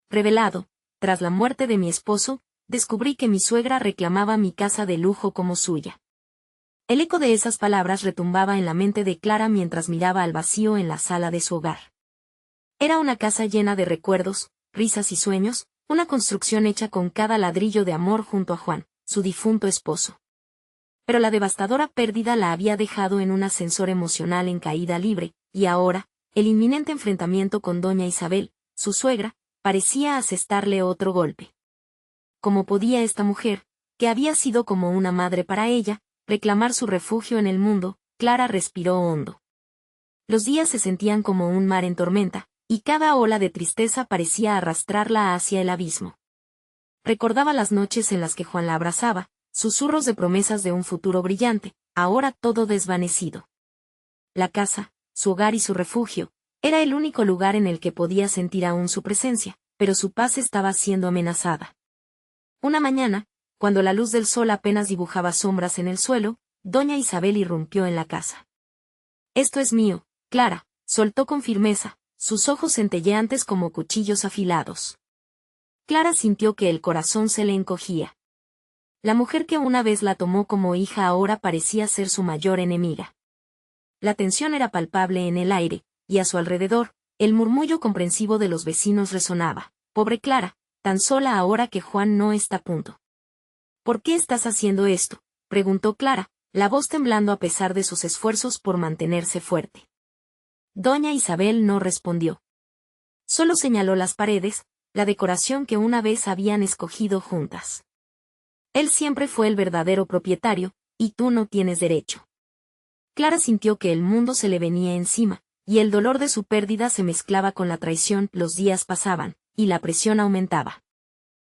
revelado, tras la muerte de mi esposo, descubrí que mi suegra reclamaba mi casa de lujo como suya. El eco de esas palabras retumbaba en la mente de Clara mientras miraba al vacío en la sala de su hogar. Era una casa llena de recuerdos, risas y sueños, una construcción hecha con cada ladrillo de amor junto a Juan, su difunto esposo. Pero la devastadora pérdida la había dejado en un ascensor emocional en caída libre, y ahora, el inminente enfrentamiento con doña Isabel, su suegra, parecía asestarle otro golpe. ¿Cómo podía esta mujer, que había sido como una madre para ella, reclamar su refugio en el mundo? Clara respiró hondo. Los días se sentían como un mar en tormenta, y cada ola de tristeza parecía arrastrarla hacia el abismo. Recordaba las noches en las que Juan la abrazaba, susurros de promesas de un futuro brillante, ahora todo desvanecido. La casa, su hogar y su refugio, era el único lugar en el que podía sentir aún su presencia, pero su paz estaba siendo amenazada. Una mañana, cuando la luz del sol apenas dibujaba sombras en el suelo, doña Isabel irrumpió en la casa. «Esto es mío, Clara», soltó con firmeza, sus ojos centelleantes como cuchillos afilados. Clara sintió que el corazón se le encogía. La mujer que una vez la tomó como hija ahora parecía ser su mayor enemiga. La tensión era palpable en el aire, y a su alrededor, el murmullo comprensivo de los vecinos resonaba. «Pobre Clara, tan sola ahora que Juan no está a punto». «¿Por qué estás haciendo esto?», preguntó Clara, la voz temblando a pesar de sus esfuerzos por mantenerse fuerte. Doña Isabel no respondió. Solo señaló las paredes, la decoración que una vez habían escogido juntas. «Él siempre fue el verdadero propietario, y tú no tienes derecho». Clara sintió que el mundo se le venía encima, y el dolor de su pérdida se mezclaba con la traición. Los días pasaban, y la presión aumentaba.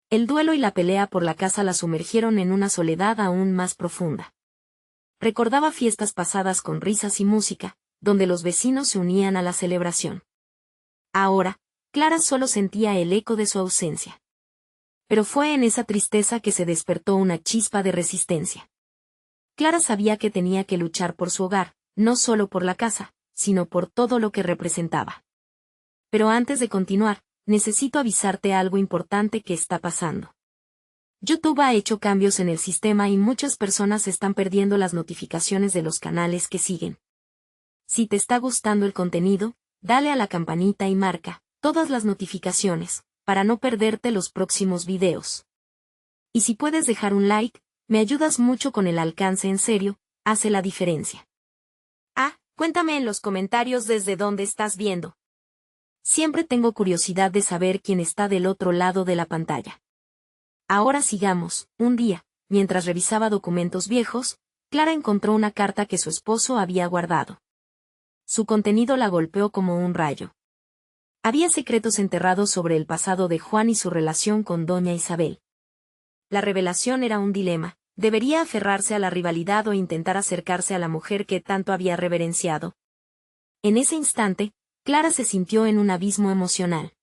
El duelo y la pelea por la casa la sumergieron en una soledad aún más profunda. Recordaba fiestas pasadas con risas y música, donde los vecinos se unían a la celebración. Ahora, Clara solo sentía el eco de su ausencia. Pero fue en esa tristeza que se despertó una chispa de resistencia. Clara sabía que tenía que luchar por su hogar, no solo por la casa, sino por todo lo que representaba. Pero antes de continuar, necesito avisarte algo importante que está pasando. YouTube ha hecho cambios en el sistema y muchas personas están perdiendo las notificaciones de los canales que siguen. Si te está gustando el contenido, dale a la campanita y marca todas las notificaciones, para no perderte los próximos videos. Y si puedes dejar un like, me ayudas mucho con el alcance. En serio, hace la diferencia. Cuéntame en los comentarios desde dónde estás viendo. Siempre tengo curiosidad de saber quién está del otro lado de la pantalla. Ahora sigamos. Un día, mientras revisaba documentos viejos, Clara encontró una carta que su esposo había guardado. Su contenido la golpeó como un rayo. Había secretos enterrados sobre el pasado de Juan y su relación con doña Isabel. La revelación era un dilema: ¿debería aferrarse a la rivalidad o intentar acercarse a la mujer que tanto había reverenciado? En ese instante, Clara se sintió en un abismo emocional.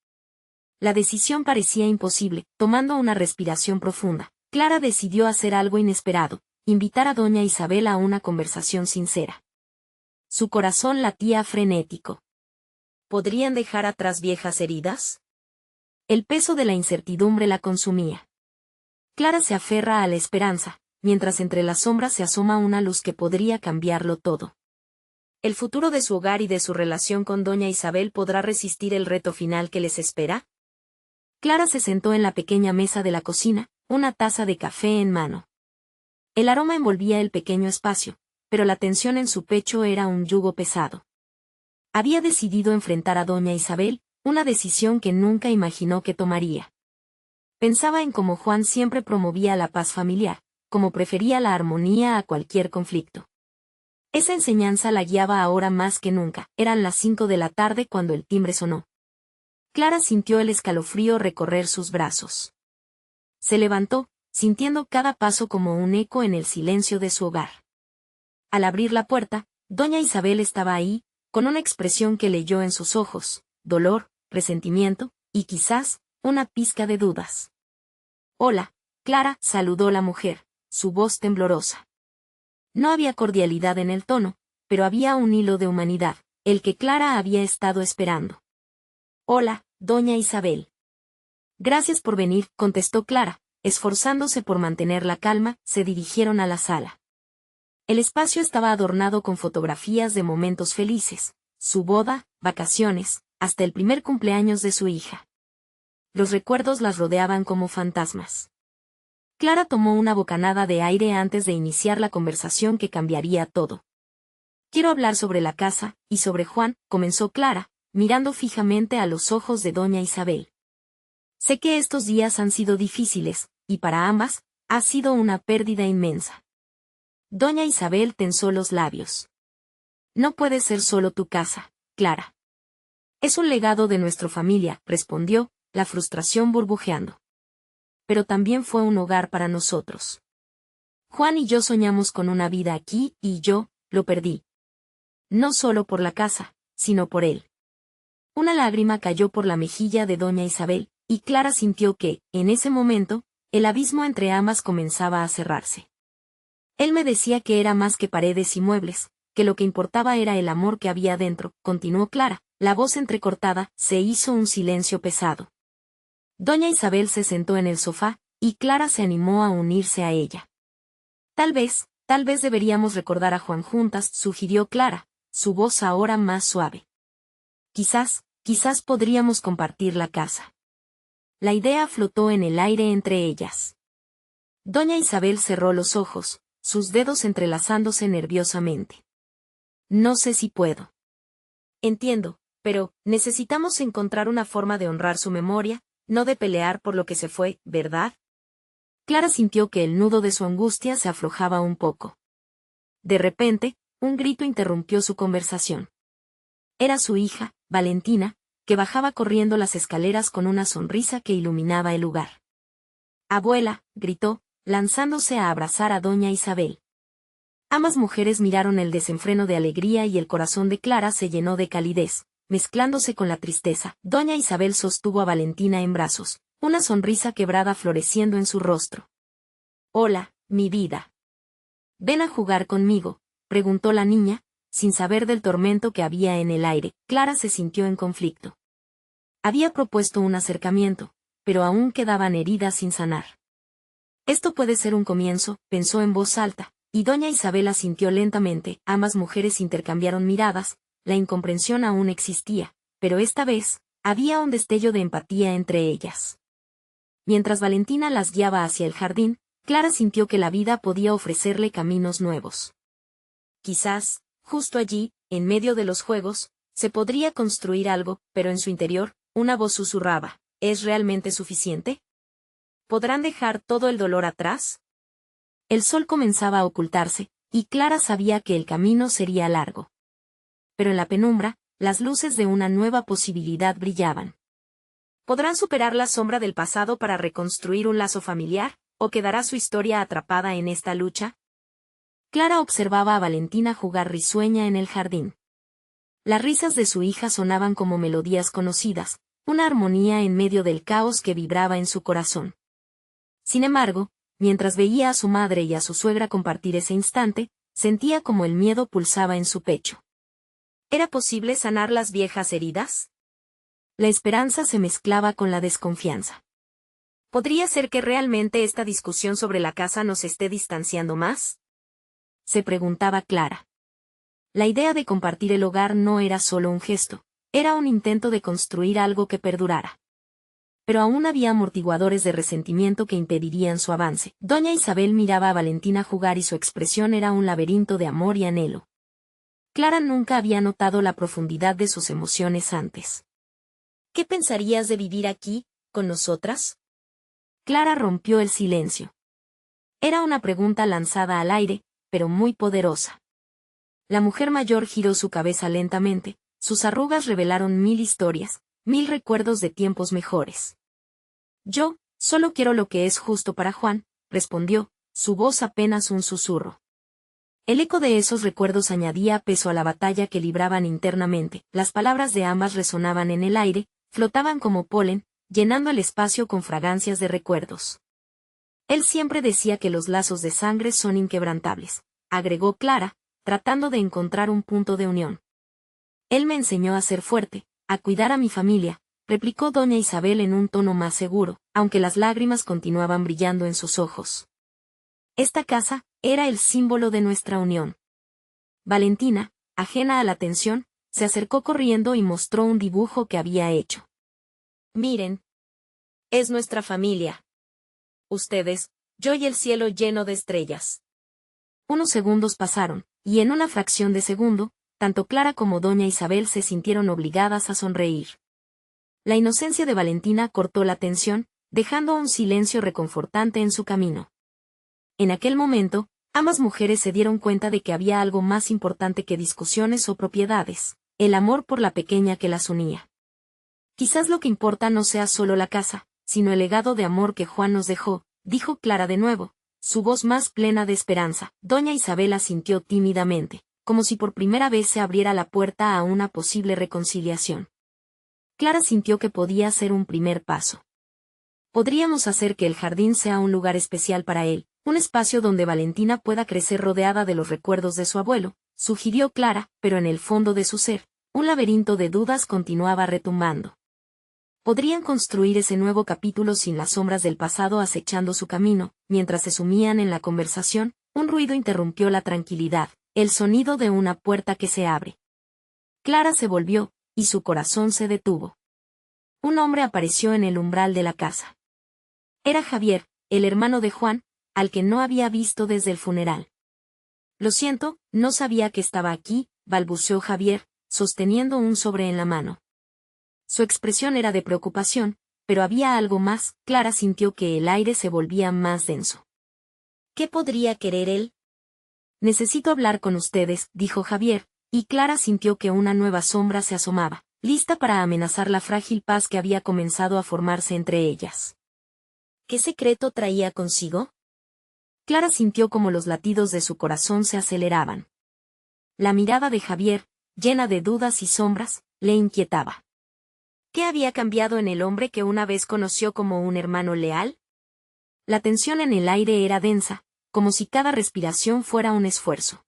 La decisión parecía imposible. Tomando una respiración profunda, Clara decidió hacer algo inesperado: invitar a doña Isabel a una conversación sincera. Su corazón latía frenético. ¿Podrían dejar atrás viejas heridas? El peso de la incertidumbre la consumía. Clara se aferra a la esperanza, mientras entre las sombras se asoma una luz que podría cambiarlo todo. ¿El futuro de su hogar y de su relación con doña Isabel podrá resistir el reto final que les espera? Clara se sentó en la pequeña mesa de la cocina, una taza de café en mano. El aroma envolvía el pequeño espacio, pero la tensión en su pecho era un yugo pesado. Había decidido enfrentar a doña Isabel, una decisión que nunca imaginó que tomaría. Pensaba en cómo Juan siempre promovía la paz familiar, cómo prefería la armonía a cualquier conflicto. Esa enseñanza la guiaba ahora más que nunca. Eran las 5 de la tarde cuando el timbre sonó. Clara sintió el escalofrío recorrer sus brazos. Se levantó, sintiendo cada paso como un eco en el silencio de su hogar. Al abrir la puerta, doña Isabel estaba ahí, con una expresión que leyó en sus ojos: dolor, resentimiento, y quizás, una pizca de dudas. «Hola, Clara», saludó la mujer, su voz temblorosa. No había cordialidad en el tono, pero había un hilo de humanidad, el que Clara había estado esperando. «Hola, doña Isabel». Gracias por venir, contestó Clara, esforzándose por mantener la calma. Se dirigieron a la sala. El espacio estaba adornado con fotografías de momentos felices, su boda, vacaciones, hasta el primer cumpleaños de su hija. Los recuerdos las rodeaban como fantasmas. Clara tomó una bocanada de aire antes de iniciar la conversación que cambiaría todo. Quiero hablar sobre la casa, y sobre Juan, comenzó Clara, mirando fijamente a los ojos de doña Isabel. Sé que estos días han sido difíciles, y para ambas, ha sido una pérdida inmensa. Doña Isabel tensó los labios. No puede ser solo tu casa, Clara. Es un legado de nuestra familia, respondió, la frustración burbujeando. Pero también fue un hogar para nosotros. Juan y yo soñamos con una vida aquí, y yo, lo perdí. No solo por la casa, sino por él. Una lágrima cayó por la mejilla de doña Isabel, y Clara sintió que, en ese momento, el abismo entre ambas comenzaba a cerrarse. Él me decía que era más que paredes y muebles, que lo que importaba era el amor que había dentro, continuó Clara, la voz entrecortada. Se hizo un silencio pesado. Doña Isabel se sentó en el sofá, y Clara se animó a unirse a ella. Tal vez deberíamos recordar a Juan juntas, sugirió Clara, su voz ahora más suave. Quizás podríamos compartir la casa. La idea flotó en el aire entre ellas. Doña Isabel cerró los ojos, sus dedos entrelazándose nerviosamente. No sé si puedo. Entiendo, pero necesitamos encontrar una forma de honrar su memoria, no de pelear por lo que se fue, ¿verdad? Clara sintió que el nudo de su angustia se aflojaba un poco. De repente, un grito interrumpió su conversación. Era su hija, Valentina, que bajaba corriendo las escaleras con una sonrisa que iluminaba el lugar. «Abuela», gritó, lanzándose a abrazar a doña Isabel. Ambas mujeres miraron el desenfreno de alegría y el corazón de Clara se llenó de calidez, mezclándose con la tristeza. Doña Isabel sostuvo a Valentina en brazos, una sonrisa quebrada floreciendo en su rostro. «Hola, mi vida. ¿Ven a jugar conmigo?», preguntó la niña, sin saber del tormento que había en el aire. Clara se sintió en conflicto. Había propuesto un acercamiento, pero aún quedaban heridas sin sanar. Esto puede ser un comienzo, pensó en voz alta, y doña Isabel asintió lentamente. Ambas mujeres intercambiaron miradas, la incomprensión aún existía, pero esta vez, había un destello de empatía entre ellas. Mientras Valentina las guiaba hacia el jardín, Clara sintió que la vida podía ofrecerle caminos nuevos. Quizás, justo allí, en medio de los juegos, se podría construir algo, pero en su interior, una voz susurraba, ¿es realmente suficiente? ¿Podrán dejar todo el dolor atrás? El sol comenzaba a ocultarse, y Clara sabía que el camino sería largo. Pero en la penumbra, las luces de una nueva posibilidad brillaban. ¿Podrán superar la sombra del pasado para reconstruir un lazo familiar, o quedará su historia atrapada en esta lucha? Clara observaba a Valentina jugar risueña en el jardín. Las risas de su hija sonaban como melodías conocidas, una armonía en medio del caos que vibraba en su corazón. Sin embargo, mientras veía a su madre y a su suegra compartir ese instante, sentía como el miedo pulsaba en su pecho. ¿Era posible sanar las viejas heridas? La esperanza se mezclaba con la desconfianza. ¿Podría ser que realmente esta discusión sobre la casa nos esté distanciando más?, se preguntaba Clara. La idea de compartir el hogar no era solo un gesto, era un intento de construir algo que perdurara. Pero aún había amortiguadores de resentimiento que impedirían su avance. Doña Isabel miraba a Valentina jugar y su expresión era un laberinto de amor y anhelo. Clara nunca había notado la profundidad de sus emociones antes. ¿Qué pensarías de vivir aquí, con nosotras? Clara rompió el silencio. Era una pregunta lanzada al aire, pero muy poderosa. La mujer mayor giró su cabeza lentamente, sus arrugas revelaron 1000 historias, 1000 recuerdos de tiempos mejores. Yo, solo quiero lo que es justo para Juan, respondió, su voz apenas un susurro. El eco de esos recuerdos añadía peso a la batalla que libraban internamente. Las palabras de ambas resonaban en el aire, flotaban como polen, llenando el espacio con fragancias de recuerdos. Él siempre decía que los lazos de sangre son inquebrantables, agregó Clara, tratando de encontrar un punto de unión. Él me enseñó a ser fuerte, a cuidar a mi familia, replicó doña Isabel en un tono más seguro, aunque las lágrimas continuaban brillando en sus ojos. Esta casa era el símbolo de nuestra unión. Valentina, ajena a la tensión, se acercó corriendo y mostró un dibujo que había hecho. Miren. Es nuestra familia. Ustedes, yo y el cielo lleno de estrellas. Unos segundos pasaron, y en una fracción de segundo, tanto Clara como doña Isabel se sintieron obligadas a sonreír. La inocencia de Valentina cortó la tensión, dejando un silencio reconfortante en su camino. En aquel momento, ambas mujeres se dieron cuenta de que había algo más importante que discusiones o propiedades, el amor por la pequeña que las unía. Quizás lo que importa no sea solo la casa, sino el legado de amor que Juan nos dejó, dijo Clara de nuevo, su voz más plena de esperanza. Doña Isabel asintió tímidamente, como si por primera vez se abriera la puerta a una posible reconciliación. Clara sintió que podía ser un primer paso. Podríamos hacer que el jardín sea un lugar especial para él, un espacio donde Valentina pueda crecer rodeada de los recuerdos de su abuelo, sugirió Clara, pero en el fondo de su ser, un laberinto de dudas continuaba retumbando. Podrían construir ese nuevo capítulo sin las sombras del pasado acechando su camino. Mientras se sumían en la conversación, un ruido interrumpió la tranquilidad, el sonido de una puerta que se abre. Clara se volvió, y su corazón se detuvo. Un hombre apareció en el umbral de la casa. Era Javier, el hermano de Juan, al que no había visto desde el funeral. Lo siento, no sabía que estaba aquí, balbuceó Javier, sosteniendo un sobre en la mano. Su expresión era de preocupación, pero había algo más. Clara sintió que el aire se volvía más denso. ¿Qué podría querer él? Necesito hablar con ustedes, dijo Javier, y Clara sintió que una nueva sombra se asomaba, lista para amenazar la frágil paz que había comenzado a formarse entre ellas. ¿Qué secreto traía consigo? Clara sintió como los latidos de su corazón se aceleraban. La mirada de Javier, llena de dudas y sombras, le inquietaba. ¿Qué había cambiado en el hombre que una vez conoció como un hermano leal? La tensión en el aire era densa, como si cada respiración fuera un esfuerzo.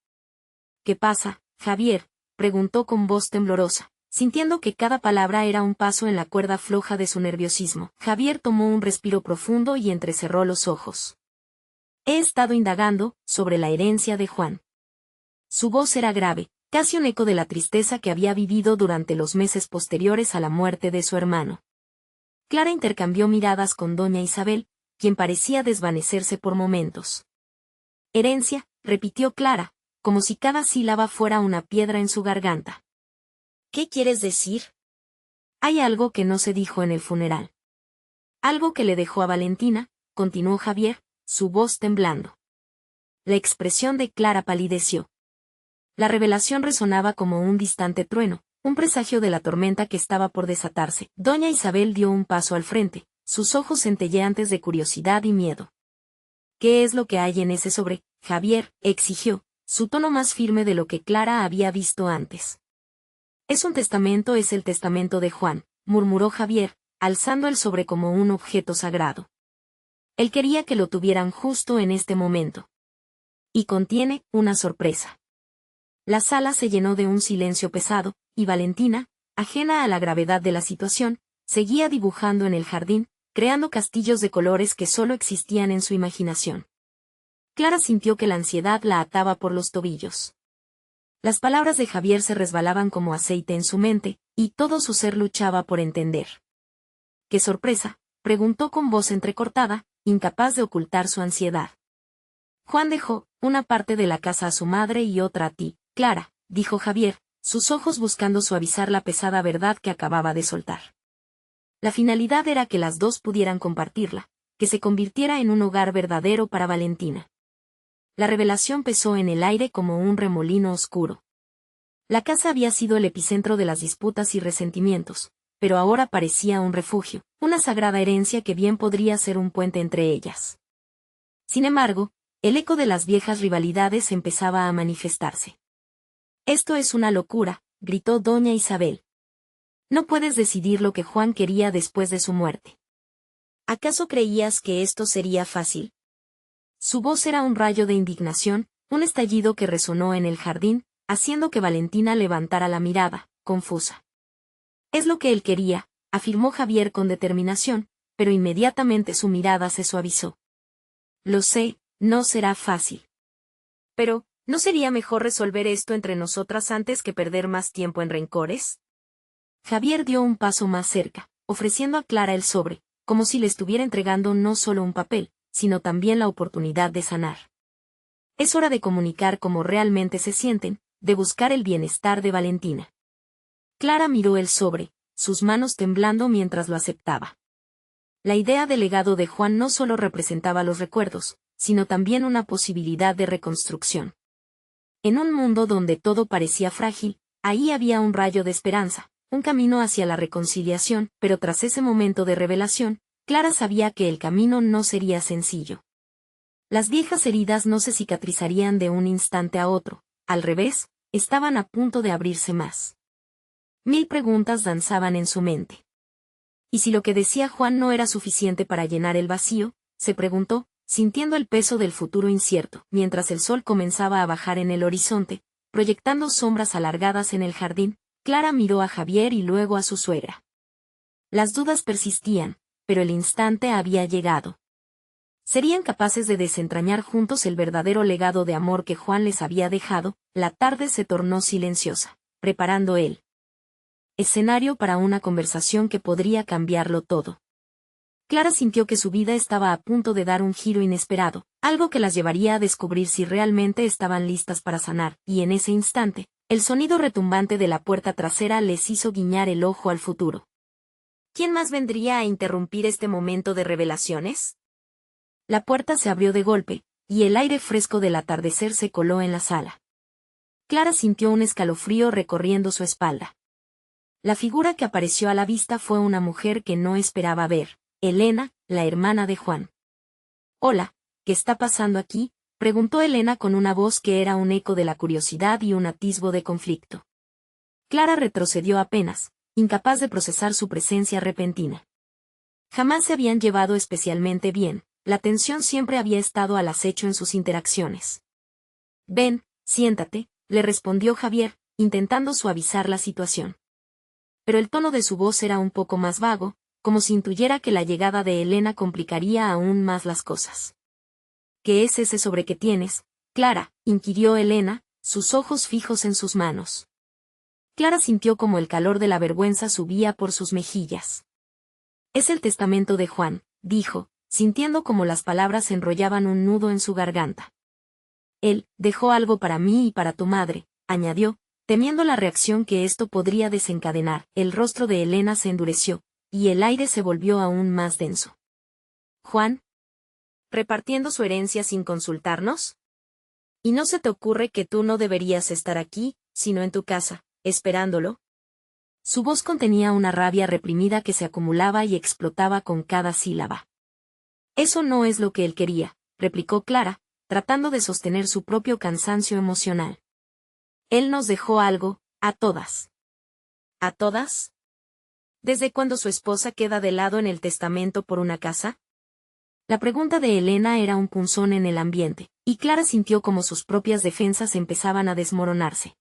¿Qué pasa, Javier?, preguntó con voz temblorosa, sintiendo que cada palabra era un paso en la cuerda floja de su nerviosismo. Javier tomó un respiro profundo y entrecerró los ojos. He estado indagando sobre la herencia de Juan. Su voz era grave, casi un eco de la tristeza que había vivido durante los meses posteriores a la muerte de su hermano. Clara intercambió miradas con doña Isabel, quien parecía desvanecerse por momentos. Herencia, repitió Clara, como si cada sílaba fuera una piedra en su garganta. ¿Qué quieres decir? Hay algo que no se dijo en el funeral. Algo que le dejó a Valentina, continuó Javier, su voz temblando. La expresión de Clara palideció. La revelación resonaba como un distante trueno, un presagio de la tormenta que estaba por desatarse. Doña Isabel dio un paso al frente, sus ojos centelleantes de curiosidad y miedo. ¿Qué es lo que hay en ese sobre, Javier?, exigió, su tono más firme de lo que Clara había visto antes. Es un testamento, es el testamento de Juan, murmuró Javier, alzando el sobre como un objeto sagrado. Él quería que lo tuvieran justo en este momento. Y contiene una sorpresa. La sala se llenó de un silencio pesado, y Valentina, ajena a la gravedad de la situación, seguía dibujando en el jardín, creando castillos de colores que solo existían en su imaginación. Clara sintió que la ansiedad la ataba por los tobillos. Las palabras de Javier se resbalaban como aceite en su mente, y todo su ser luchaba por entender. —¿Qué sorpresa?, preguntó con voz entrecortada, incapaz de ocultar su ansiedad. Juan dejó una parte de la casa a su madre y otra a ti, Clara, dijo Javier, sus ojos buscando suavizar la pesada verdad que acababa de soltar. La finalidad era que las dos pudieran compartirla, que se convirtiera en un hogar verdadero para Valentina. La revelación pesó en el aire como un remolino oscuro. La casa había sido el epicentro de las disputas y resentimientos, pero ahora parecía un refugio, una sagrada herencia que bien podría ser un puente entre ellas. Sin embargo, el eco de las viejas rivalidades empezaba a manifestarse. «Esto es una locura», gritó doña Isabel. «No puedes decidir lo que Juan quería después de su muerte. ¿Acaso creías que esto sería fácil?» Su voz era un rayo de indignación, un estallido que resonó en el jardín, haciendo que Valentina levantara la mirada, confusa. «Es lo que él quería», afirmó Javier con determinación, pero inmediatamente su mirada se suavizó. Lo sé, no será fácil. Pero, ¿no sería mejor resolver esto entre nosotras antes que perder más tiempo en rencores? Javier dio un paso más cerca, ofreciendo a Clara el sobre, como si le estuviera entregando no solo un papel, sino también la oportunidad de sanar. Es hora de comunicar cómo realmente se sienten, de buscar el bienestar de Valentina. Clara miró el sobre, sus manos temblando mientras lo aceptaba. La idea del legado de Juan no solo representaba los recuerdos, sino también una posibilidad de reconstrucción. En un mundo donde todo parecía frágil, ahí había un rayo de esperanza, un camino hacia la reconciliación, pero tras ese momento de revelación, Clara sabía que el camino no sería sencillo. Las viejas heridas no se cicatrizarían de un instante a otro, al revés, estaban a punto de abrirse más. 1000 preguntas danzaban en su mente. ¿Y si lo que decía Juan no era suficiente para llenar el vacío?, se preguntó, sintiendo el peso del futuro incierto, mientras el sol comenzaba a bajar en el horizonte, proyectando sombras alargadas en el jardín. Clara miró a Javier y luego a su suegra. Las dudas persistían, pero el instante había llegado. ¿Serían capaces de desentrañar juntos el verdadero legado de amor que Juan les había dejado? La tarde se tornó silenciosa, preparando el escenario para una conversación que podría cambiarlo todo. Clara sintió que su vida estaba a punto de dar un giro inesperado, algo que las llevaría a descubrir si realmente estaban listas para sanar, y en ese instante, el sonido retumbante de la puerta trasera les hizo guiñar el ojo al futuro. ¿Quién más vendría a interrumpir este momento de revelaciones? La puerta se abrió de golpe, y el aire fresco del atardecer se coló en la sala. Clara sintió un escalofrío recorriendo su espalda. La figura que apareció a la vista fue una mujer que no esperaba ver, Elena, la hermana de Juan. «Hola, ¿qué está pasando aquí?», preguntó Elena con una voz que era un eco de la curiosidad y un atisbo de conflicto. Clara retrocedió apenas, incapaz de procesar su presencia repentina. Jamás se habían llevado especialmente bien, la tensión siempre había estado al acecho en sus interacciones. «Ven, siéntate», le respondió Javier, intentando suavizar la situación. Pero el tono de su voz era un poco más vago, como si intuyera que la llegada de Elena complicaría aún más las cosas. «¿Qué es ese sobre que tienes, Clara?», inquirió Elena, sus ojos fijos en sus manos. Clara sintió como el calor de la vergüenza subía por sus mejillas. «Es el testamento de Juan», dijo, sintiendo como las palabras enrollaban un nudo en su garganta. «Él dejó algo para mí y para tu madre», añadió, temiendo la reacción que esto podría desencadenar. El rostro de Elena se endureció, y el aire se volvió aún más denso. «¿Juan? ¿Repartiendo su herencia sin consultarnos? ¿Y no se te ocurre que tú no deberías estar aquí, sino en tu casa, esperándolo?» Su voz contenía una rabia reprimida que se acumulaba y explotaba con cada sílaba. «Eso no es lo que él quería», replicó Clara, tratando de sostener su propio cansancio emocional. «Él nos dejó algo, a todas». ¿A todas? ¿Desde cuándo su esposa queda de lado en el testamento por una casa? La pregunta de Elena era un punzón en el ambiente, y Clara sintió como sus propias defensas empezaban a desmoronarse.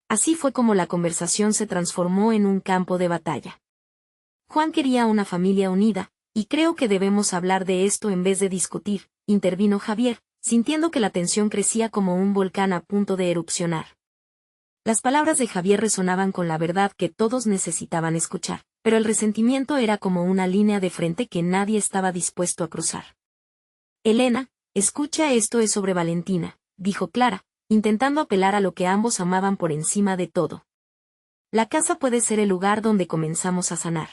Así fue como la conversación se transformó en un campo de batalla. «Juan quería una familia unida, y creo que debemos hablar de esto en vez de discutir», intervino Javier, sintiendo que la tensión crecía como un volcán a punto de erupcionar. Las palabras de Javier resonaban con la verdad que todos necesitaban escuchar, pero el resentimiento era como una línea de frente que nadie estaba dispuesto a cruzar. «Elena, escucha, esto es sobre Valentina», dijo Clara, intentando apelar a lo que ambos amaban por encima de todo. «La casa puede ser el lugar donde comenzamos a sanar.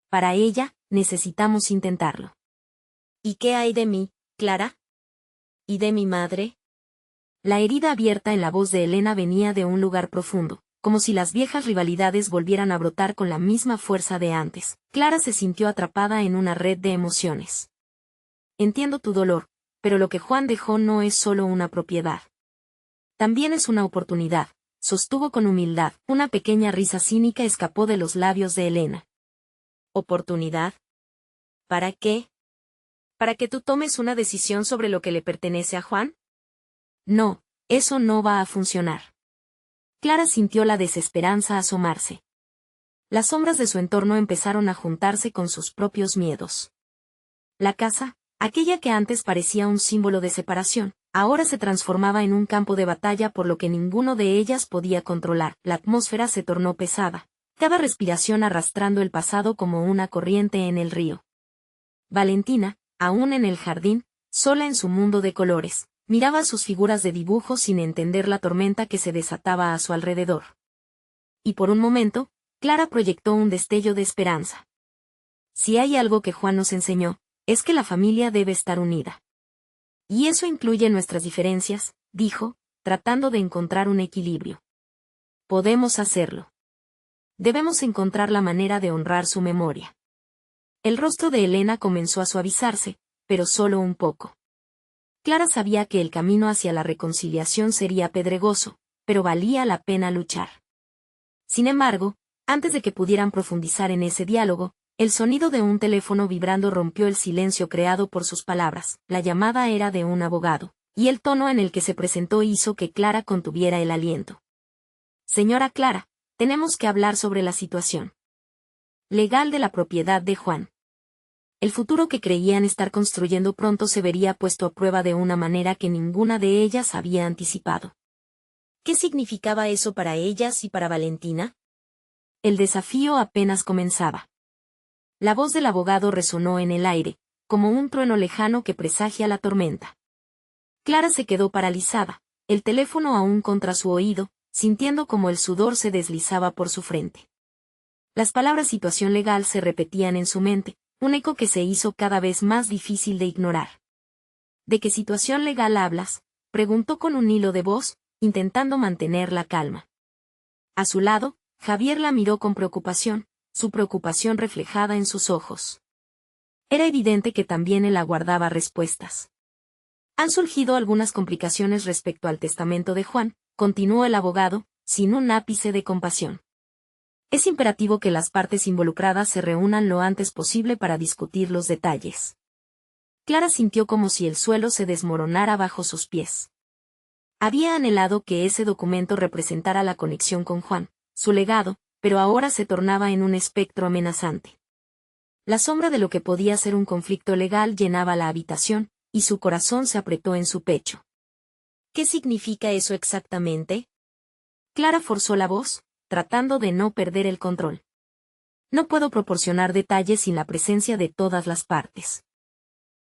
Para ella, necesitamos intentarlo». «¿Y qué hay de mí, Clara? ¿Y de mi madre?». La herida abierta en la voz de Elena venía de un lugar profundo, como si las viejas rivalidades volvieran a brotar con la misma fuerza de antes. Clara se sintió atrapada en una red de emociones. «Entiendo tu dolor, pero lo que Juan dejó no es solo una propiedad. También es una oportunidad», sostuvo con humildad. Una pequeña risa cínica escapó de los labios de Elena. «¿Oportunidad? ¿Para qué? ¿Para que tú tomes una decisión sobre lo que le pertenece a Juan? No, eso no va a funcionar». Clara sintió la desesperanza asomarse. Las sombras de su entorno empezaron a juntarse con sus propios miedos. La casa, aquella que antes parecía un símbolo de separación, ahora se transformaba en un campo de batalla por lo que ninguno de ellas podía controlar. La atmósfera se tornó pesada, cada respiración arrastrando el pasado como una corriente en el río. Valentina, aún en el jardín, sola en su mundo de colores, miraba sus figuras de dibujo sin entender la tormenta que se desataba a su alrededor. Y por un momento, Clara proyectó un destello de esperanza. Si hay algo que Juan nos enseñó, es que la familia debe estar unida. Y eso incluye nuestras diferencias, dijo, tratando de encontrar un equilibrio. Podemos hacerlo. Debemos encontrar la manera de honrar su memoria. El rostro de Elena comenzó a suavizarse, pero solo un poco. Clara sabía que el camino hacia la reconciliación sería pedregoso, pero valía la pena luchar. Sin embargo, antes de que pudieran profundizar en ese diálogo, el sonido de un teléfono vibrando rompió el silencio creado por sus palabras. La llamada era de un abogado, y el tono en el que se presentó hizo que Clara contuviera el aliento. Señora Clara, tenemos que hablar sobre la situación legal de la propiedad de Juan. El futuro que creían estar construyendo pronto se vería puesto a prueba de una manera que ninguna de ellas había anticipado. ¿Qué significaba eso para ellas y para Valentina? El desafío apenas comenzaba. La voz del abogado resonó en el aire, como un trueno lejano que presagia la tormenta. Clara se quedó paralizada, el teléfono aún contra su oído, sintiendo como el sudor se deslizaba por su frente. Las palabras situación legal se repetían en su mente, un eco que se hizo cada vez más difícil de ignorar. ¿De qué situación legal hablas?, preguntó con un hilo de voz, intentando mantener la calma. A su lado, Javier la miró con preocupación, su preocupación reflejada en sus ojos. Era evidente que también él aguardaba respuestas. Han surgido algunas complicaciones respecto al testamento de Juan, continuó el abogado, sin un ápice de compasión. Es imperativo que las partes involucradas se reúnan lo antes posible para discutir los detalles. Clara sintió como si el suelo se desmoronara bajo sus pies. Había anhelado que ese documento representara la conexión con Juan, su legado, pero ahora se tornaba en un espectro amenazante. La sombra de lo que podía ser un conflicto legal llenaba la habitación, y su corazón se apretó en su pecho. ¿Qué significa eso exactamente? Clara forzó la voz, tratando de no perder el control. No puedo proporcionar detalles sin la presencia de todas las partes.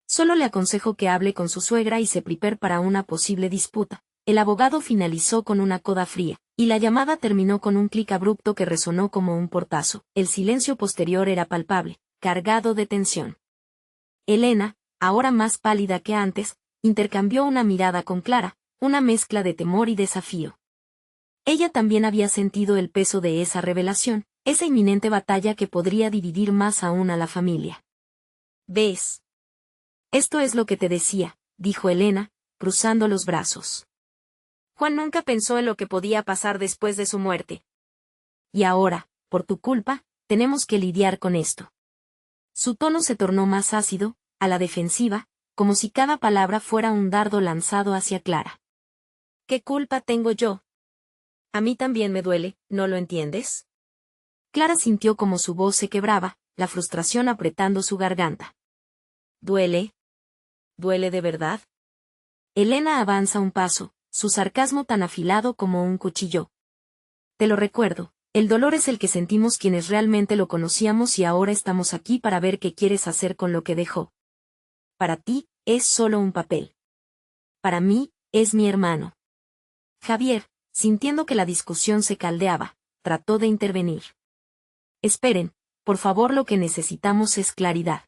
Solo le aconsejo que hable con su suegra y se prepare para una posible disputa. El abogado finalizó con una coda fría, y la llamada terminó con un clic abrupto que resonó como un portazo. El silencio posterior era palpable, cargado de tensión. Elena, ahora más pálida que antes, intercambió una mirada con Clara, una mezcla de temor y desafío. Ella también había sentido el peso de esa revelación, esa inminente batalla que podría dividir más aún a la familia. ¿Ves? Esto es lo que te decía, dijo Elena, cruzando los brazos. Juan nunca pensó en lo que podía pasar después de su muerte. Y ahora, por tu culpa, tenemos que lidiar con esto. Su tono se tornó más ácido, a la defensiva, como si cada palabra fuera un dardo lanzado hacia Clara. ¿Qué culpa tengo yo? A mí también me duele, ¿no lo entiendes? Clara sintió como su voz se quebraba, la frustración apretando su garganta. ¿Duele? ¿Duele de verdad? Elena avanza un paso, su sarcasmo tan afilado como un cuchillo. Te lo recuerdo, el dolor es el que sentimos quienes realmente lo conocíamos y ahora estamos aquí para ver qué quieres hacer con lo que dejó. Para ti, es solo un papel. Para mí, es mi hermano. Javier, sintiendo que la discusión se caldeaba, trató de intervenir. Esperen, por favor, lo que necesitamos es claridad.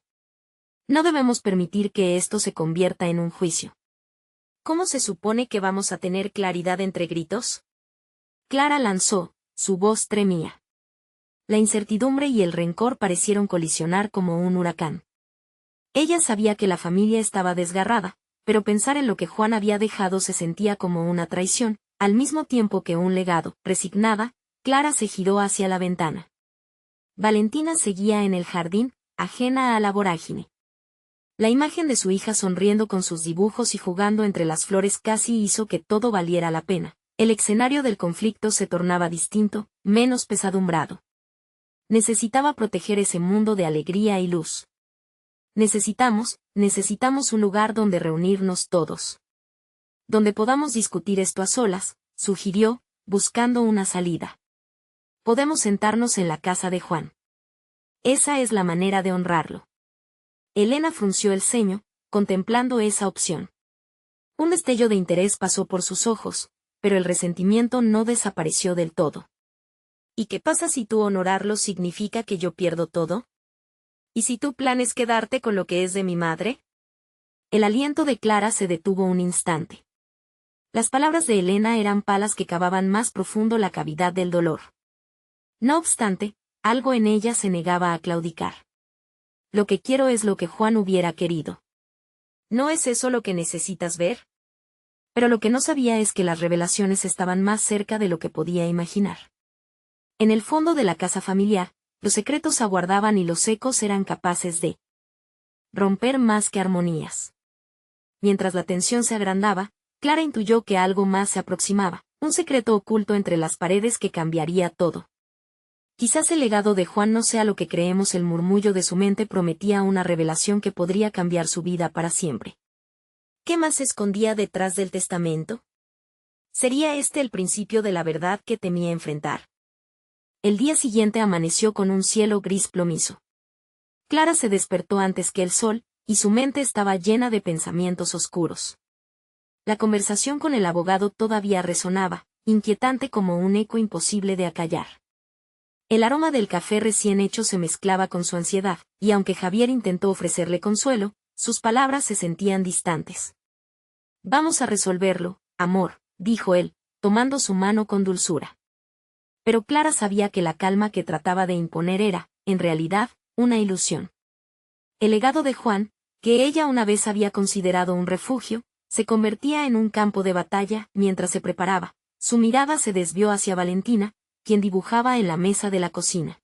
No debemos permitir que esto se convierta en un juicio. ¿Cómo se supone que vamos a tener claridad entre gritos? Clara lanzó, su voz tremía. La incertidumbre y el rencor parecieron colisionar como un huracán. Ella sabía que la familia estaba desgarrada, pero pensar en lo que Juan había dejado se sentía como una traición, al mismo tiempo que un legado. Resignada, Clara se giró hacia la ventana. Valentina seguía en el jardín, ajena a la vorágine. La imagen de su hija sonriendo con sus dibujos y jugando entre las flores casi hizo que todo valiera la pena. El escenario del conflicto se tornaba distinto, menos pesadumbrado. Necesitaba proteger ese mundo de alegría y luz. Necesitamos un lugar donde reunirnos todos. Donde podamos discutir esto a solas, sugirió, buscando una salida. Podemos sentarnos en la casa de Juan. Esa es la manera de honrarlo. Elena frunció el ceño, contemplando esa opción. Un destello de interés pasó por sus ojos, pero el resentimiento no desapareció del todo. ¿Y qué pasa si tú honorarlo significa que yo pierdo todo? ¿Y si tu plan es quedarte con lo que es de mi madre? El aliento de Clara se detuvo un instante. Las palabras de Elena eran palas que cavaban más profundo la cavidad del dolor. No obstante, algo en ella se negaba a claudicar. Lo que quiero es lo que Juan hubiera querido. ¿No es eso lo que necesitas ver? Pero lo que no sabía es que las revelaciones estaban más cerca de lo que podía imaginar. En el fondo de la casa familiar, los secretos aguardaban y los ecos eran capaces de romper más que armonías. Mientras la tensión se agrandaba, Clara intuyó que algo más se aproximaba, un secreto oculto entre las paredes que cambiaría todo. Quizás el legado de Juan no sea lo que creemos. El murmullo de su mente prometía una revelación que podría cambiar su vida para siempre. ¿Qué más se escondía detrás del testamento? ¿Sería este el principio de la verdad que temía enfrentar? El día siguiente amaneció con un cielo gris plomizo. Clara se despertó antes que el sol, y su mente estaba llena de pensamientos oscuros. La conversación con el abogado todavía resonaba, inquietante como un eco imposible de acallar. El aroma del café recién hecho se mezclaba con su ansiedad, y aunque Javier intentó ofrecerle consuelo, sus palabras se sentían distantes. Vamos a resolverlo, amor, dijo él, tomando su mano con dulzura. Pero Clara sabía que la calma que trataba de imponer era, en realidad, una ilusión. El legado de Juan, que ella una vez había considerado un refugio, se convertía en un campo de batalla. Mientras se preparaba, su mirada se desvió hacia Valentina, quien dibujaba en la mesa de la cocina.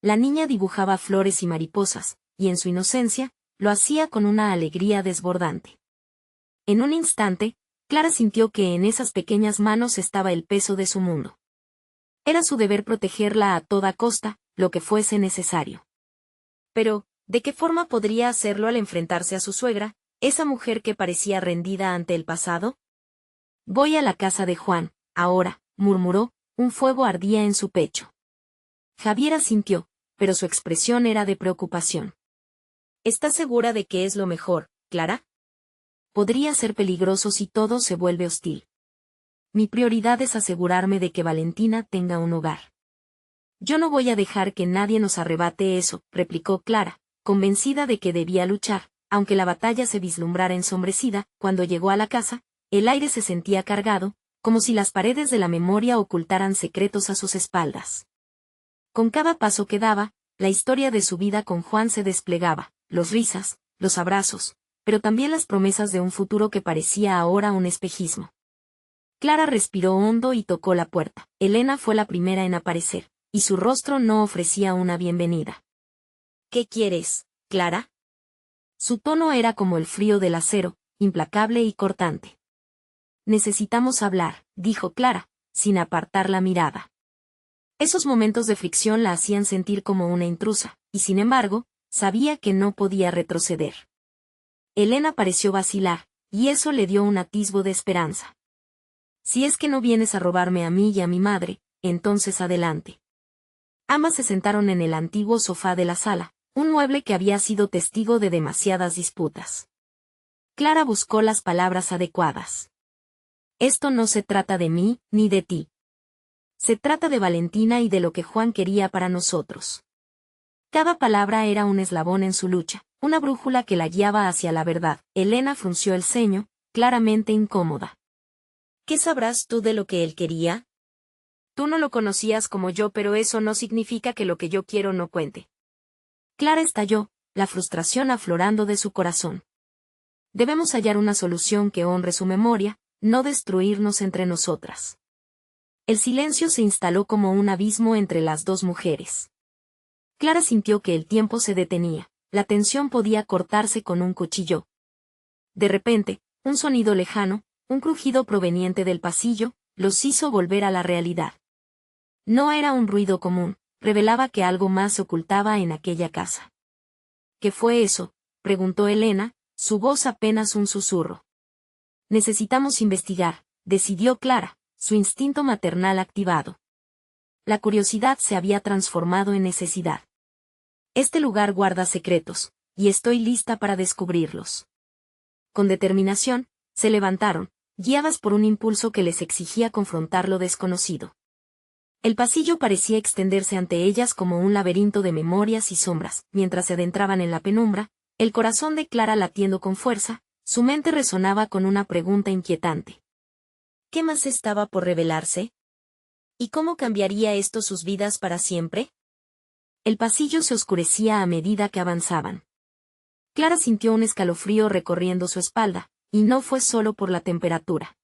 La niña dibujaba flores y mariposas, y en su inocencia, lo hacía con una alegría desbordante. En un instante, Clara sintió que en esas pequeñas manos estaba el peso de su mundo. Era su deber protegerla a toda costa, lo que fuese necesario. Pero, ¿de qué forma podría hacerlo al enfrentarse a su suegra, esa mujer que parecía rendida ante el pasado? Voy a la casa de Juan, ahora, murmuró, un fuego ardía en su pecho. Javier asintió, pero su expresión era de preocupación. ¿Estás segura de que es lo mejor, Clara? Podría ser peligroso si todo se vuelve hostil. Mi prioridad es asegurarme de que Valentina tenga un hogar. Yo no voy a dejar que nadie nos arrebate eso, replicó Clara, convencida de que debía luchar, aunque la batalla se vislumbrara ensombrecida. Cuando llegó a la casa, el aire se sentía cargado, como si las paredes de la memoria ocultaran secretos a sus espaldas. Con cada paso que daba, la historia de su vida con Juan se desplegaba, los risas, los abrazos, pero también las promesas de un futuro que parecía ahora un espejismo. Clara respiró hondo y tocó la puerta. Elena fue la primera en aparecer, y su rostro no ofrecía una bienvenida. ¿Qué quieres, Clara? Su tono era como el frío del acero, implacable y cortante. Necesitamos hablar, dijo Clara, sin apartar la mirada. Esos momentos de fricción la hacían sentir como una intrusa, y sin embargo, sabía que no podía retroceder. Elena pareció vacilar, y eso le dio un atisbo de esperanza. Si es que no vienes a robarme a mí y a mi madre, entonces adelante. Ambas se sentaron en el antiguo sofá de la sala, un mueble que había sido testigo de demasiadas disputas. Clara buscó las palabras adecuadas. Esto no se trata de mí, ni de ti. Se trata de Valentina y de lo que Juan quería para nosotros. Cada palabra era un eslabón en su lucha, una brújula que la guiaba hacia la verdad. Elena frunció el ceño, claramente incómoda. ¿Qué sabrás tú de lo que él quería? Tú no lo conocías como yo, pero eso no significa que lo que yo quiero no cuente. Clara estalló, la frustración aflorando de su corazón. Debemos hallar una solución que honre su memoria, no destruirnos entre nosotras. El silencio se instaló como un abismo entre las dos mujeres. Clara sintió que el tiempo se detenía, la tensión podía cortarse con un cuchillo. De repente, un sonido lejano, un crujido proveniente del pasillo, los hizo volver a la realidad. No era un ruido común, revelaba que algo más se ocultaba en aquella casa. ¿Qué fue eso?, preguntó Elena, su voz apenas un susurro. Necesitamos investigar, decidió Clara, su instinto maternal activado. La curiosidad se había transformado en necesidad. Este lugar guarda secretos, y estoy lista para descubrirlos. Con determinación, se levantaron, guiadas por un impulso que les exigía confrontar lo desconocido. El pasillo parecía extenderse ante ellas como un laberinto de memorias y sombras. Mientras se adentraban en la penumbra, el corazón de Clara latiendo con fuerza, su mente resonaba con una pregunta inquietante. ¿Qué más estaba por revelarse? ¿Y cómo cambiaría esto sus vidas para siempre? El pasillo se oscurecía a medida que avanzaban. Clara sintió un escalofrío recorriendo su espalda, y no fue solo por la temperatura.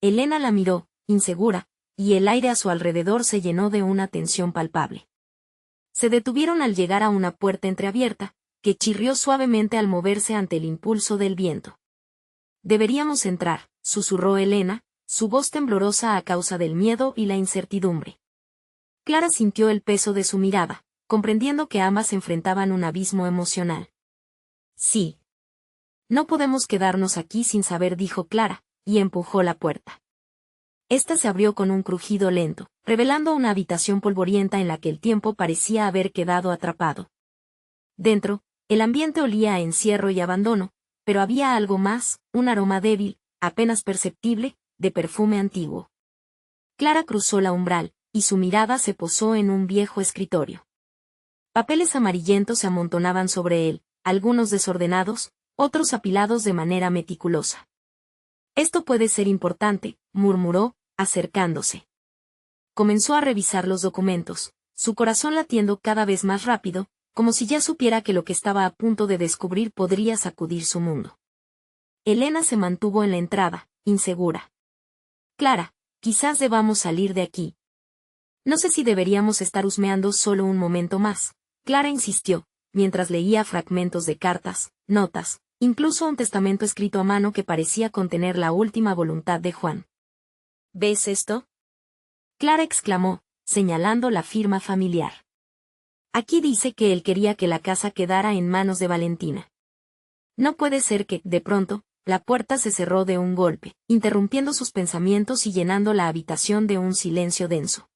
Elena la miró, insegura, y el aire a su alrededor se llenó de una tensión palpable. Se detuvieron al llegar a una puerta entreabierta, que chirrió suavemente al moverse ante el impulso del viento. Deberíamos entrar, susurró Elena, su voz temblorosa a causa del miedo y la incertidumbre. Clara sintió el peso de su mirada, comprendiendo que ambas enfrentaban un abismo emocional. Sí. No podemos quedarnos aquí sin saber, dijo Clara, y empujó la puerta. Esta se abrió con un crujido lento, revelando una habitación polvorienta en la que el tiempo parecía haber quedado atrapado. Dentro, el ambiente olía a encierro y abandono, pero había algo más, un aroma débil, apenas perceptible, de perfume antiguo. Clara cruzó la umbral, y su mirada se posó en un viejo escritorio. Papeles amarillentos se amontonaban sobre él, algunos desordenados, otros apilados de manera meticulosa. Esto puede ser importante, murmuró, acercándose. Comenzó a revisar los documentos, su corazón latiendo cada vez más rápido, como si ya supiera que lo que estaba a punto de descubrir podría sacudir su mundo. Elena se mantuvo en la entrada, insegura. Clara, quizás debamos salir de aquí. No sé si deberíamos estar husmeando solo un momento más, Clara insistió, mientras leía fragmentos de cartas, notas, incluso un testamento escrito a mano que parecía contener la última voluntad de Juan. ¿Ves esto?, Clara exclamó, señalando la firma familiar. Aquí dice que él quería que la casa quedara en manos de Valentina. No puede ser que, de pronto, la puerta se cerró de un golpe, interrumpiendo sus pensamientos y llenando la habitación de un silencio denso.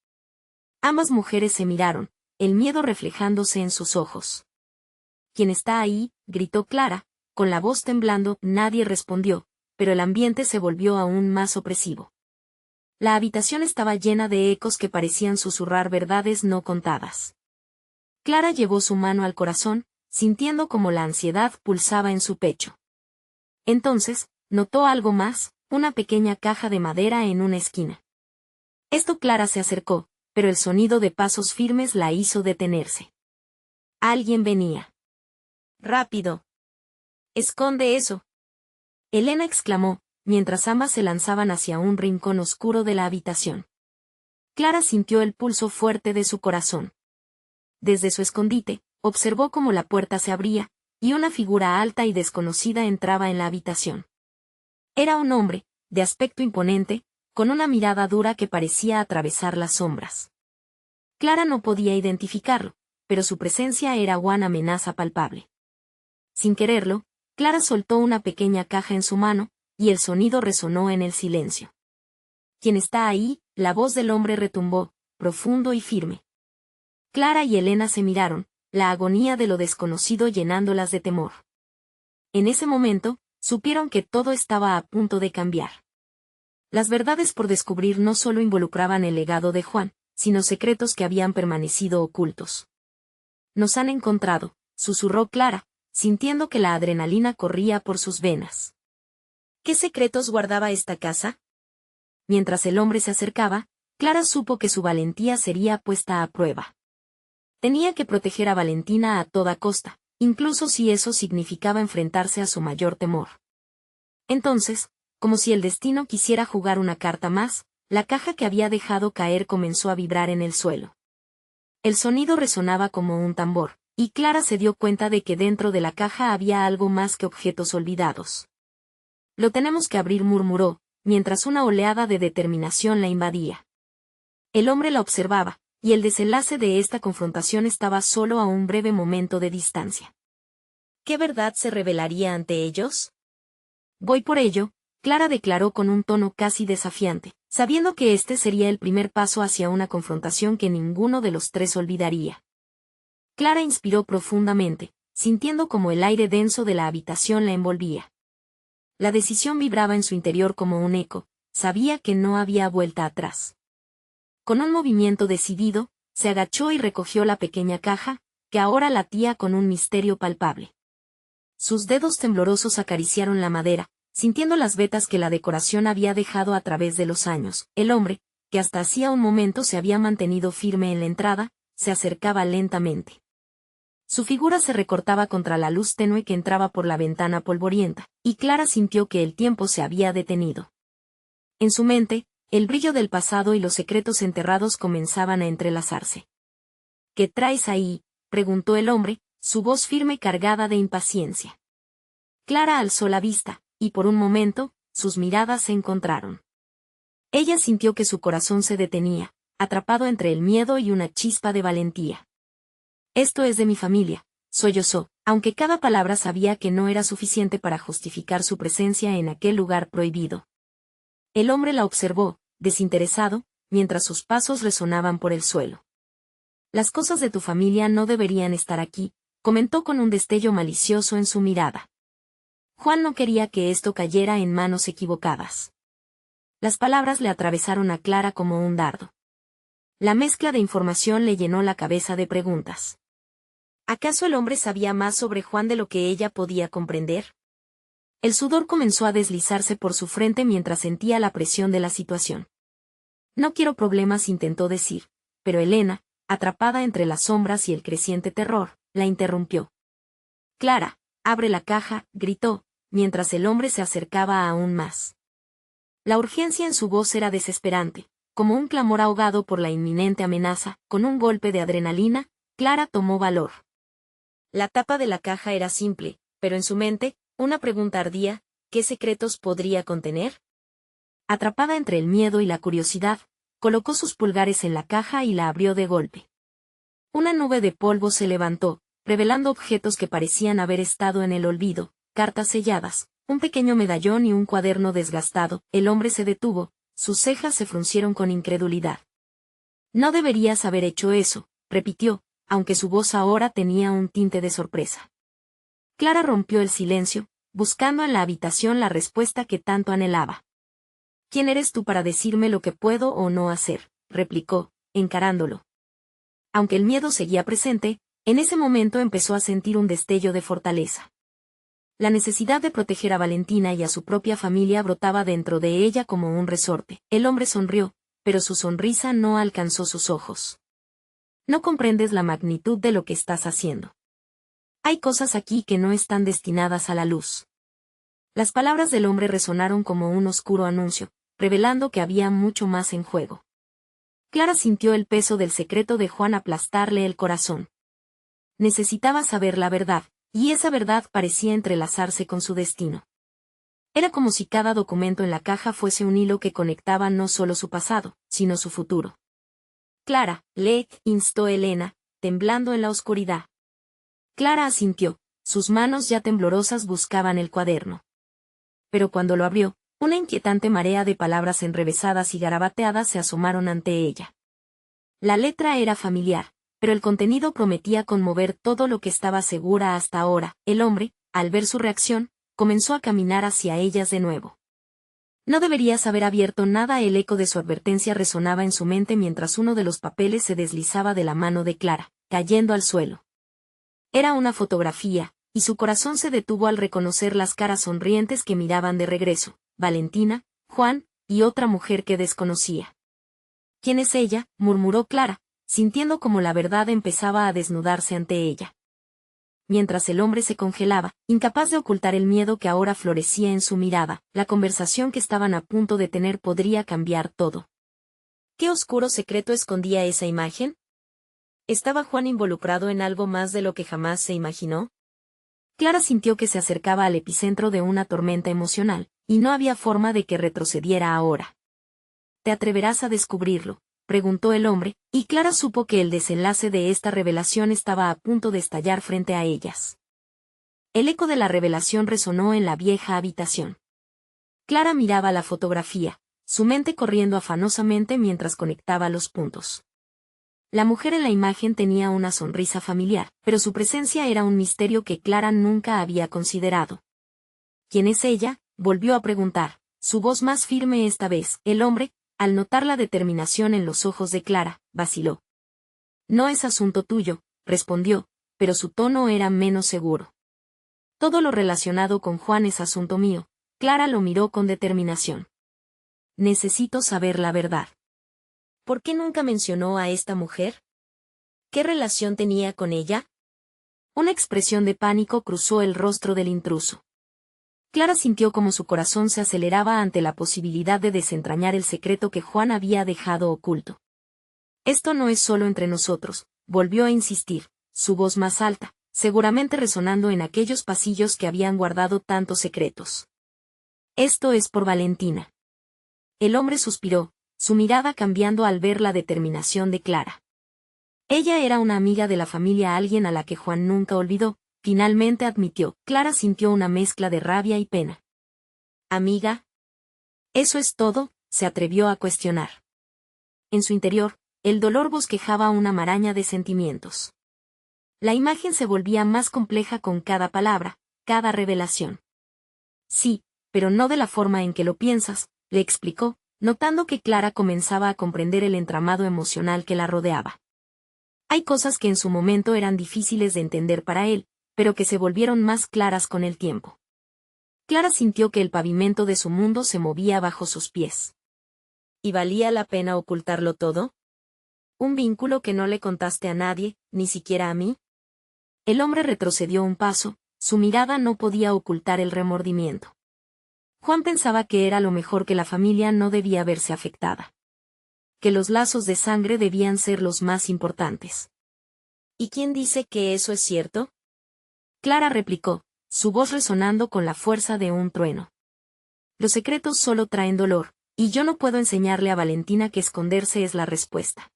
Ambas mujeres se miraron, el miedo reflejándose en sus ojos. ¿Quién está ahí?, gritó Clara, con la voz temblando. Nadie respondió, pero el ambiente se volvió aún más opresivo. La habitación estaba llena de ecos que parecían susurrar verdades no contadas. Clara llevó su mano al corazón, sintiendo como la ansiedad pulsaba en su pecho. Entonces, notó algo más, una pequeña caja de madera en una esquina. Esto. Clara se acercó, pero el sonido de pasos firmes la hizo detenerse. Alguien venía. Rápido. Esconde eso. Elena exclamó, mientras ambas se lanzaban hacia un rincón oscuro de la habitación. Clara sintió el pulso fuerte de su corazón. Desde su escondite, observó cómo la puerta se abría, y una figura alta y desconocida entraba en la habitación. Era un hombre, de aspecto imponente, con una mirada dura que parecía atravesar las sombras. Clara no podía identificarlo, pero su presencia era una amenaza palpable. Sin quererlo, Clara soltó una pequeña caja en su mano, y el sonido resonó en el silencio. ¿Quién está ahí?, la voz del hombre retumbó, profundo y firme. Clara y Elena se miraron, la agonía de lo desconocido llenándolas de temor. En ese momento, supieron que todo estaba a punto de cambiar. Las verdades por descubrir no solo involucraban el legado de Juan, sino secretos que habían permanecido ocultos. Nos han encontrado, susurró Clara, sintiendo que la adrenalina corría por sus venas. ¿Qué secretos guardaba esta casa? Mientras el hombre se acercaba, Clara supo que su valentía sería puesta a prueba. Tenía que proteger a Valentina a toda costa, incluso si eso significaba enfrentarse a su mayor temor. Entonces, como si el destino quisiera jugar una carta más, la caja que había dejado caer comenzó a vibrar en el suelo. El sonido resonaba como un tambor, y Clara se dio cuenta de que dentro de la caja había algo más que objetos olvidados. Lo tenemos que abrir, murmuró, mientras una oleada de determinación la invadía. El hombre la observaba, y el desenlace de esta confrontación estaba solo a un breve momento de distancia. ¿Qué verdad se revelaría ante ellos? Voy por ello, Clara declaró con un tono casi desafiante, sabiendo que este sería el primer paso hacia una confrontación que ninguno de los tres olvidaría. Clara inspiró profundamente, sintiendo como el aire denso de la habitación la envolvía. La decisión vibraba en su interior como un eco, sabía que no había vuelta atrás. Con un movimiento decidido, se agachó y recogió la pequeña caja, que ahora latía con un misterio palpable. Sus dedos temblorosos acariciaron la madera, sintiendo las vetas que la decoración había dejado a través de los años. El hombre, que hasta hacía un momento se había mantenido firme en la entrada, se acercaba lentamente. Su figura se recortaba contra la luz tenue que entraba por la ventana polvorienta, y Clara sintió que el tiempo se había detenido. En su mente, el brillo del pasado y los secretos enterrados comenzaban a entrelazarse. ¿Qué traes ahí?, preguntó el hombre, su voz firme cargada de impaciencia. Clara alzó la vista, y por un momento, sus miradas se encontraron. Ella sintió que su corazón se detenía, atrapado entre el miedo y una chispa de valentía. Esto es de mi familia, sollozó, aunque cada palabra sabía que no era suficiente para justificar su presencia en aquel lugar prohibido. El hombre la observó, desinteresado, mientras sus pasos resonaban por el suelo. Las cosas de tu familia no deberían estar aquí, comentó con un destello malicioso en su mirada. Juan no quería que esto cayera en manos equivocadas. Las palabras le atravesaron a Clara como un dardo. La mezcla de información le llenó la cabeza de preguntas. ¿Acaso el hombre sabía más sobre Juan de lo que ella podía comprender? El sudor comenzó a deslizarse por su frente mientras sentía la presión de la situación. No quiero problemas, intentó decir, pero Elena, atrapada entre las sombras y el creciente terror, la interrumpió. Clara, abre la caja, gritó, mientras el hombre se acercaba aún más. La urgencia en su voz era desesperante, como un clamor ahogado por la inminente amenaza. Con un golpe de adrenalina, Clara tomó valor. La tapa de la caja era simple, pero en su mente, una pregunta ardía: ¿qué secretos podría contener? Atrapada entre el miedo y la curiosidad, colocó sus pulgares en la caja y la abrió de golpe. Una nube de polvo se levantó, revelando objetos que parecían haber estado en el olvido: cartas selladas, un pequeño medallón y un cuaderno desgastado. El hombre se detuvo, sus cejas se fruncieron con incredulidad. No deberías haber hecho eso, repitió, aunque su voz ahora tenía un tinte de sorpresa. Clara rompió el silencio, buscando en la habitación la respuesta que tanto anhelaba. ¿Quién eres tú para decirme lo que puedo o no hacer?, replicó, encarándolo. Aunque el miedo seguía presente, en ese momento empezó a sentir un destello de fortaleza. La necesidad de proteger a Valentina y a su propia familia brotaba dentro de ella como un resorte. El hombre sonrió, pero su sonrisa no alcanzó sus ojos. No comprendes la magnitud de lo que estás haciendo. Hay cosas aquí que no están destinadas a la luz. Las palabras del hombre resonaron como un oscuro anuncio, revelando que había mucho más en juego. Clara sintió el peso del secreto de Juan aplastarle el corazón. Necesitaba saber la verdad, y esa verdad parecía entrelazarse con su destino. Era como si cada documento en la caja fuese un hilo que conectaba no solo su pasado, sino su futuro. Clara, lee, instó Elena, temblando en la oscuridad. Clara asintió, sus manos ya temblorosas buscaban el cuaderno. Pero cuando lo abrió, una inquietante marea de palabras enrevesadas y garabateadas se asomaron ante ella. La letra era familiar, pero el contenido prometía conmover todo lo que estaba segura hasta ahora. El hombre, al ver su reacción, comenzó a caminar hacia ellas de nuevo. No deberías haber abierto nada. El eco de su advertencia resonaba en su mente mientras uno de los papeles se deslizaba de la mano de Clara, cayendo al suelo. Era una fotografía, y su corazón se detuvo al reconocer las caras sonrientes que miraban de regreso: Valentina, Juan, y otra mujer que desconocía. ¿Quién es ella?, murmuró Clara, sintiendo como la verdad empezaba a desnudarse ante ella. Mientras el hombre se congelaba, incapaz de ocultar el miedo que ahora florecía en su mirada, la conversación que estaban a punto de tener podría cambiar todo. ¿Qué oscuro secreto escondía esa imagen? ¿Estaba Juan involucrado en algo más de lo que jamás se imaginó? Clara sintió que se acercaba al epicentro de una tormenta emocional, y no había forma de que retrocediera ahora. Te atreverás a descubrirlo, preguntó el hombre, y Clara supo que el desenlace de esta revelación estaba a punto de estar frente a ellas. El eco de la revelación resonó en la vieja habitación. Clara miraba la fotografía, su mente corriendo afanosamente mientras conectaba los puntos. La mujer en la imagen tenía una sonrisa familiar, pero su presencia era un misterio que Clara nunca había considerado. ¿Quién es ella?, volvió a preguntar, su voz más firme esta vez. El hombre, al notar la determinación en los ojos de Clara, vaciló. No es asunto tuyo, respondió, pero su tono era menos seguro. Todo lo relacionado con Juan es asunto mío. Clara lo miró con determinación. Necesito saber la verdad. ¿Por qué nunca mencionó a esta mujer? ¿Qué relación tenía con ella? Una expresión de pánico cruzó el rostro del intruso. Clara sintió como su corazón se aceleraba ante la posibilidad de desentrañar el secreto que Juan había dejado oculto. Esto no es solo entre nosotros, volvió a insistir, su voz más alta, seguramente resonando en aquellos pasillos que habían guardado tantos secretos. Esto es por Valentina. El hombre suspiró, su mirada cambiando al ver la determinación de Clara. Ella era una amiga de la familia, alguien a la que Juan nunca olvidó, finalmente admitió. Clara sintió una mezcla de rabia y pena. ¿Amiga? ¿Eso es todo?, se atrevió a cuestionar. En su interior, el dolor bosquejaba una maraña de sentimientos. La imagen se volvía más compleja con cada palabra, cada revelación. Sí, pero no de la forma en que lo piensas, le explicó, notando que Clara comenzaba a comprender el entramado emocional que la rodeaba. Hay cosas que en su momento eran difíciles de entender para él, pero que se volvieron más claras con el tiempo. Clara sintió que el pavimento de su mundo se movía bajo sus pies. ¿Y valía la pena ocultarlo todo? ¿Un vínculo que no le contaste a nadie, ni siquiera a mí? El hombre retrocedió un paso, su mirada no podía ocultar el remordimiento. Juan pensaba que era lo mejor, que la familia no debía verse afectada. Que los lazos de sangre debían ser los más importantes. ¿Y quién dice que eso es cierto? Clara replicó, su voz resonando con la fuerza de un trueno. Los secretos solo traen dolor, y yo no puedo enseñarle a Valentina que esconderse es la respuesta.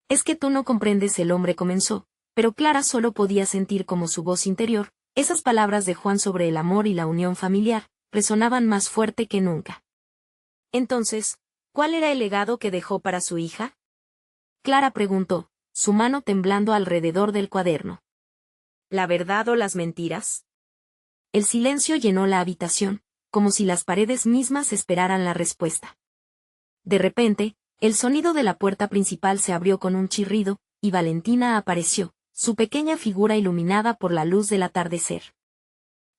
Es que tú no comprendes, el hombre comenzó, pero Clara solo podía sentir como su voz interior, esas palabras de Juan sobre el amor y la unión familiar, resonaban más fuerte que nunca. Entonces, ¿cuál era el legado que dejó para su hija? Clara preguntó, su mano temblando alrededor del cuaderno. ¿La verdad o las mentiras? El silencio llenó la habitación, como si las paredes mismas esperaran la respuesta. De repente, el sonido de la puerta principal se abrió con un chirrido, y Valentina apareció, su pequeña figura iluminada por la luz del atardecer.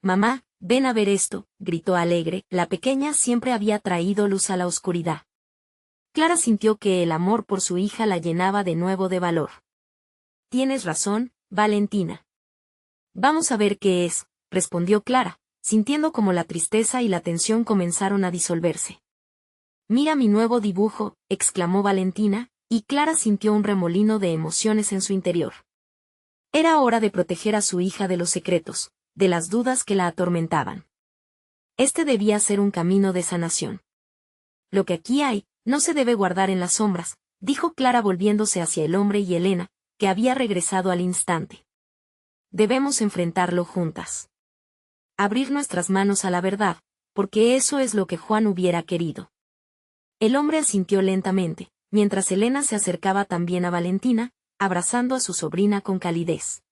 «Mamá, ven a ver esto», gritó alegre, la pequeña siempre había traído luz a la oscuridad. Clara sintió que el amor por su hija la llenaba de nuevo de valor. «Tienes razón, Valentina. Vamos a ver qué es», respondió Clara, sintiendo como la tristeza y la tensión comenzaron a disolverse. «Mira mi nuevo dibujo», exclamó Valentina, y Clara sintió un remolino de emociones en su interior. Era hora de proteger a su hija de los secretos, de las dudas que la atormentaban. Este debía ser un camino de sanación. «Lo que aquí hay, no se debe guardar en las sombras», dijo Clara volviéndose hacia el hombre y Elena, que había regresado al instante. «Debemos enfrentarlo juntas. Abrir nuestras manos a la verdad, porque eso es lo que Juan hubiera querido». El hombre asintió lentamente, mientras Elena se acercaba también a Valentina, abrazando a su sobrina con calidez.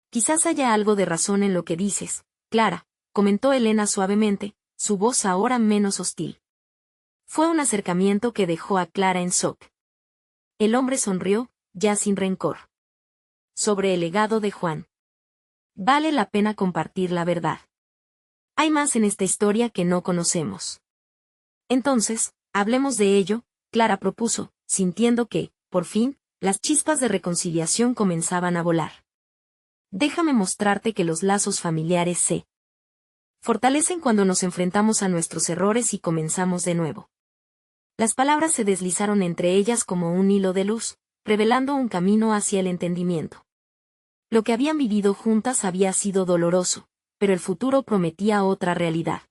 «Quizás haya algo de razón en lo que dices, Clara», comentó Elena suavemente, su voz ahora menos hostil. Fue un acercamiento que dejó a Clara en shock. El hombre sonrió, ya sin rencor. «Sobre el legado de Juan. Vale la pena compartir la verdad. Hay más en esta historia que no conocemos. Entonces, hablemos de ello», Clara propuso, sintiendo que, por fin, las chispas de reconciliación comenzaban a volar. «Déjame mostrarte que los lazos familiares se fortalecen cuando nos enfrentamos a nuestros errores y comenzamos de nuevo». Las palabras se deslizaron entre ellas como un hilo de luz, revelando un camino hacia el entendimiento. Lo que habían vivido juntas había sido doloroso, pero el futuro prometía otra realidad.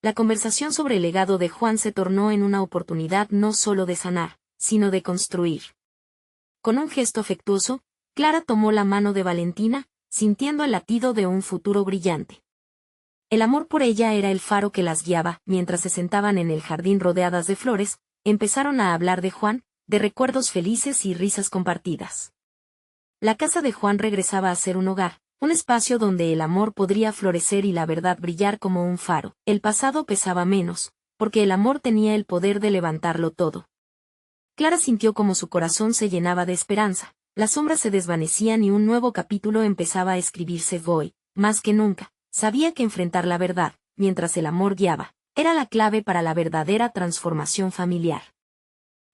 La conversación sobre el legado de Juan se tornó en una oportunidad no solo de sanar, sino de construir. Con un gesto afectuoso, Clara tomó la mano de Valentina, sintiendo el latido de un futuro brillante. El amor por ella era el faro que las guiaba. Mientras se sentaban en el jardín rodeadas de flores, empezaron a hablar de Juan, de recuerdos felices y risas compartidas. La casa de Juan regresaba a ser un hogar, un espacio donde el amor podría florecer y la verdad brillar como un faro. El pasado pesaba menos, porque el amor tenía el poder de levantarlo todo. Clara sintió como su corazón se llenaba de esperanza, las sombras se desvanecían y un nuevo capítulo empezaba a escribirse. Hoy, más que nunca, sabía que enfrentar la verdad, mientras el amor guiaba, era la clave para la verdadera transformación familiar.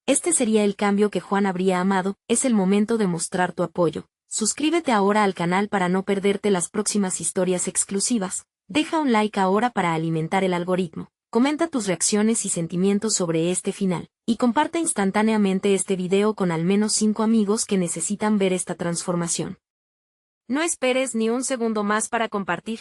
Este sería el cambio que Juan habría amado. Es el momento de mostrar tu apoyo. Suscríbete ahora al canal para no perderte las próximas historias exclusivas. Deja un like ahora para alimentar el algoritmo. Comenta tus reacciones y sentimientos sobre este final, y comparte instantáneamente este video con al menos 5 amigos que necesitan ver esta transformación. No esperes ni un segundo más para compartir.